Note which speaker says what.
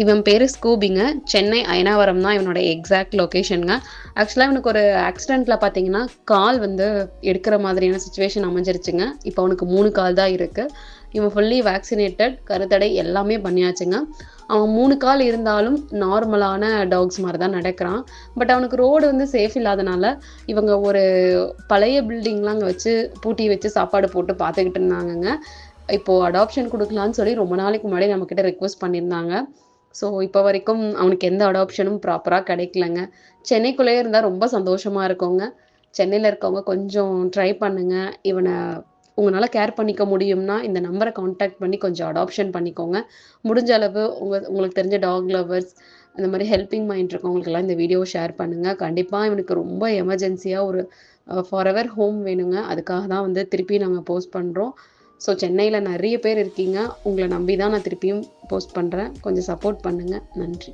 Speaker 1: இவன் பேரு ஸ்கூபிங்க. சென்னை அயனாவரம் தான் இவனோட எக்ஸாக்ட் லொகேஷன்ங்க. ஆக்சுவலா இவனுக்கு ஒரு ஆக்சிடென்ட்ல பார்த்தீங்கன்னா, கால் வந்து எடுக்கிற மாதிரியான சிச்சுவேஷன் அமைஞ்சிருச்சுங்க. இப்போ அவனுக்கு 3 கால் தான் இருக்கு. இவன் ஃபுல்லி வேக்சினேட்டட், கருத்தடை எல்லாமே பண்ணியாச்சுங்க. அவன் 3 கால் இருந்தாலும் நார்மலான டாக்ஸ் மாரி தான் நடக்கிறான். பட் அவனுக்கு ரோடு வந்து சேஃப் இல்லாதனால, இவங்க ஒரு பழைய பில்டிங்லாம் அங்க வச்சு பூட்டி வச்சு சாப்பாடு போட்டு பார்த்துக்கிட்டு இருந்தாங்கங்க. இப்போ அடாப்ஷன் குடுக்கலான்னு சொல்லி ரொம்ப நாளைக்கு முன்னாடி நம்மகிட்ட ரிக்வெஸ்ட் பண்ணியிருந்தாங்க. ஸோ இப்போ வரைக்கும் அவனுக்கு எந்த அடாப்ஷனும் ப்ராப்பரா கிடைக்கலங்க. சென்னைக்குள்ளேயே இருந்தா ரொம்ப சந்தோஷமா இருக்குங்க. சென்னையில இருக்கவங்க கொஞ்சம் ட்ரை பண்ணுங்க. இவன உங்கனால கேர் பண்ணிக்க முடியும்னா, இந்த நம்பர கான்டாக்ட் பண்ணி கொஞ்சம் அடாப்ஷன் பண்ணிக்கோங்க. முடிஞ்ச அளவு உங்களுக்கு தெரிஞ்ச டாக் லவர்ஸ், அந்த மாரி ஹெல்பிங் மைண்ட் இருக்கவங்களுக்கெல்லாம் இந்த வீடியோவ ஷேர் பண்ணுங்க. கண்டிப்பா இவனுக்கு ரொம்ப எமர்ஜென்சியா ஒரு ஃபாரெவர் ஹோம் வேணுங்க. அதுக்காக தான் வந்து திருப்பி நாங்க போஸ்ட் பண்றோம். ஸோ சென்னையில நெறைய பேர் இருக்கீங்க. உங்கள நம்பி தான் நான் திருப்பியும் போஸ்ட் பண்றேன். கொஞ்சம் சப்போர்ட் பண்ணுங்க. நன்றி.